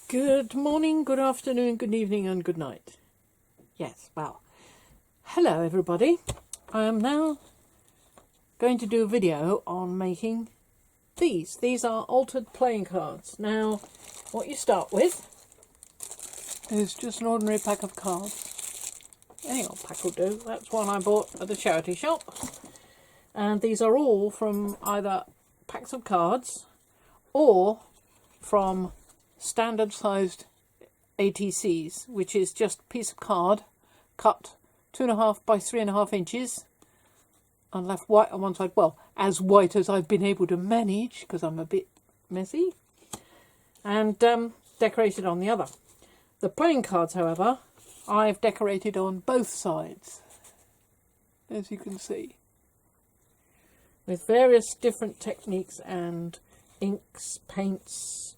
Good morning, good afternoon, good evening and good night. Yes, well, hello everybody. I am now going to do a video on making these. These are altered playing cards. Now, what you start with is just an ordinary pack of cards. Any old pack will do. That's one I bought at the charity shop. And these are all from either packs of cards or from standard sized ATCs, which is just a piece of card cut 2.5 by 3.5 inches and left white on one side. Well, as white as I've been able to manage because I'm a bit messy, and decorated on the other. The playing cards, however, I've decorated on both sides, as you can see, with various different techniques and inks, paints,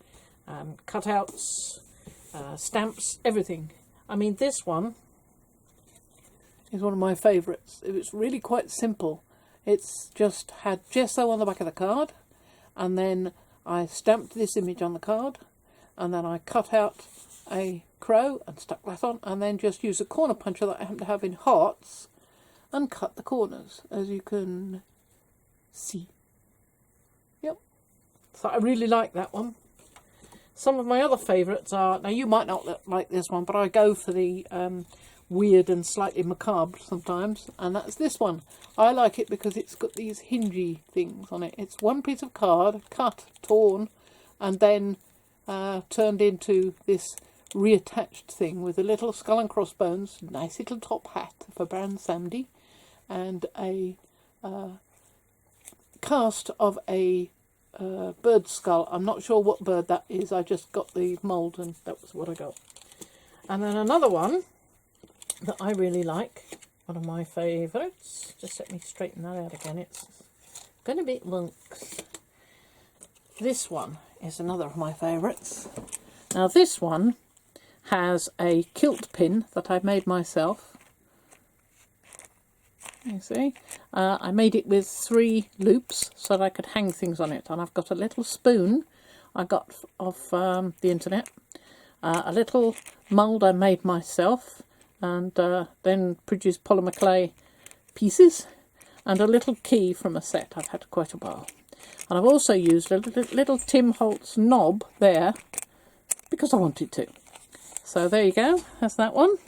cutouts, stamps, everything. I mean, this one is one of my favourites. It was really quite simple. It's just had gesso on the back of the card, and then I stamped this image on the card, and then I cut out a crow and stuck that on, and then just used a corner puncher that I happen to have in hearts and cut the corners, as you can see. Yep. So I really like that one. Some of my other favourites are, now you might not like this one, but I go for the weird and slightly macabre sometimes, and that's this one. I like it because it's got these hingy things on it. It's one piece of card, cut, torn, and then turned into this reattached thing with a little skull and crossbones, nice little top hat for Brown Sandy, and a cast of a bird skull. I'm not sure what bird that is. I just got the mould and that was what I got. And then another one that I really like, one of my favourites. Just let me straighten that out again. It's going to be lunks. This one is another of my favourites. Now this one has a kilt pin that I made myself. You see, I made it with 3 loops so that I could hang things on it, and I've got a little spoon I got off the internet, a little mould I made myself, and then produced polymer clay pieces, and a little key from a set I've had quite a while. And I've also used a little Tim Holtz knob there because I wanted to. So there you go, that's that one.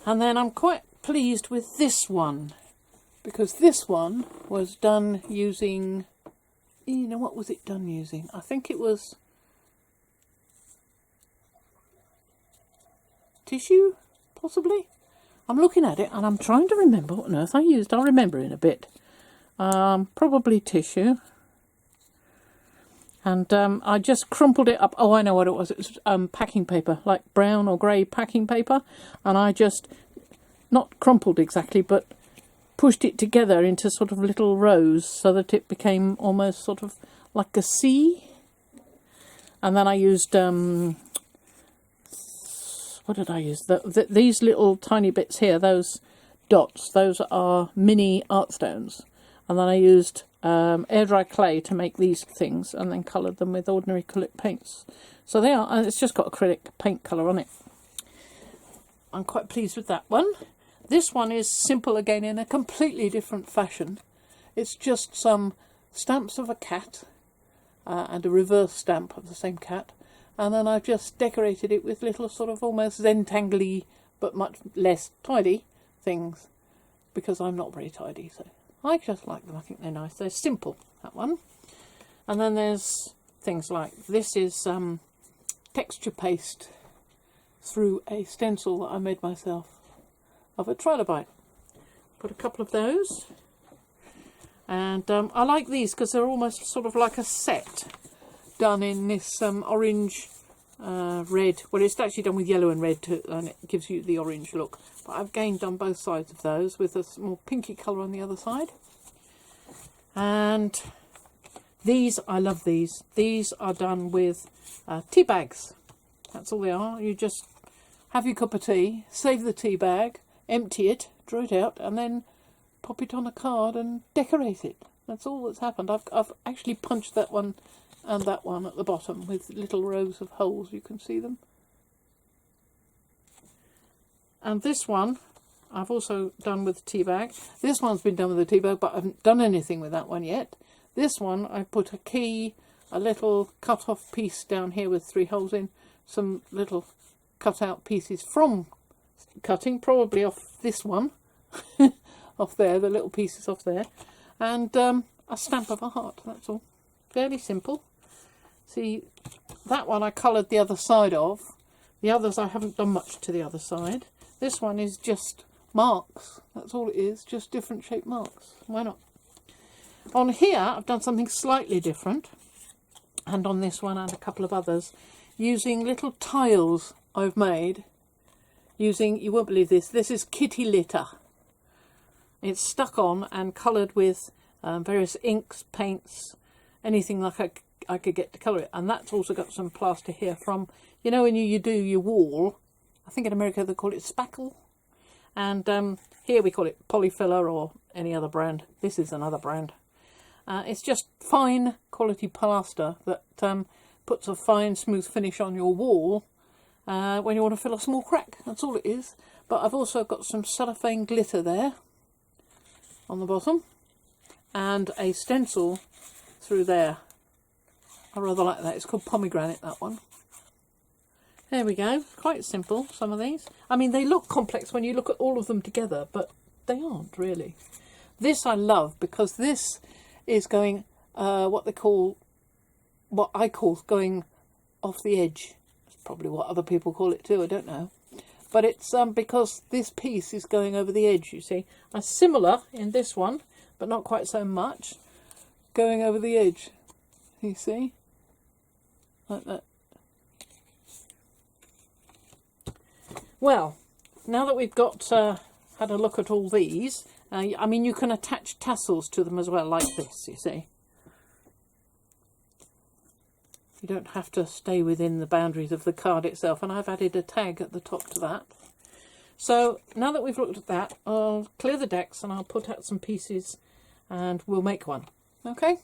And then I'm quite pleased with this one, because this one was done using, you know, what was it done using? I think it was tissue, possibly. I'm looking at it and I'm trying to remember what on earth I used. I'll remember in a bit. Probably tissue. And I just crumpled it up. Oh, I know what it was. It was packing paper, like brown or grey packing paper, and I just not crumpled exactly, but pushed it together into sort of little rows so that it became almost sort of like a C. And then I used, what did I use? These little tiny bits here, those dots, those are mini art stones. And then I used air dry clay to make these things, and then coloured them with ordinary acrylic paints. So they are, and it's just got acrylic paint colour on it. I'm quite pleased with that one. This one is simple again in a completely different fashion. It's just some stamps of a cat and a reverse stamp of the same cat, and then I've just decorated it with little sort of almost Zentangle-y but much less tidy things, because I'm not very tidy, so I just like them. I think they're nice. They're simple, that one. And then there's things like this is texture paste through a stencil that I made myself of a trilobite. Put a couple of those, and I like these because they're almost sort of like a set done in this orange red. Well, it's actually done with yellow and red too, and it gives you the orange look, but I've again done both sides of those with a more pinky colour on the other side. And these, I love these. These are done with tea bags. That's all they are. You just have your cup of tea, save the tea bag, empty it, draw it out, and then pop it on a card and decorate it. That's all that's happened. I've actually punched that one and that one at the bottom with little rows of holes. You can see them. And this one I've also done with a tea bag. This one's been done with a tea bag, but I haven't done anything with that one yet. This one I put a key, a little cut off piece down here with 3 holes in, some little cut out pieces from cutting, probably off this one, off there, the little pieces off there, and a stamp of a heart, that's all. Fairly simple. See, that one I coloured the other side of. The others I haven't done much to the other side. This one is just marks, that's all it is, just different shaped marks. Why not? On here I've done something slightly different, and on this one and a couple of others, using little tiles I've made, using, you won't believe this is kitty litter. It's stuck on and coloured with various inks, paints, anything like I could get to colour it. And that's also got some plaster here from, you know, when you do your wall, I think in America they call it spackle. And here we call it polyfiller or any other brand. This is another brand. It's just fine quality plaster that puts a fine smooth finish on your wall when you want to fill a small crack. That's all it is. But I've also got some cellophane glitter there on the bottom and a stencil through there. I rather like that. It's called pomegranate, that one. There we go. Quite simple, some of these. I mean, they look complex when you look at all of them together, but they aren't really. This I love because this is going what I call going off the edge. That's probably what other people call it too, I don't know. But it's because this piece is going over the edge, you see. Similar in this one, but not quite so much, going over the edge, you see, like that. Well, now that we've got had a look at all these, I mean, you can attach tassels to them as well, like this, you see. You don't have to stay within the boundaries of the card itself, and I've added a tag at the top to that. So now that we've looked at that, I'll clear the decks and I'll put out some pieces and we'll make one. Okay?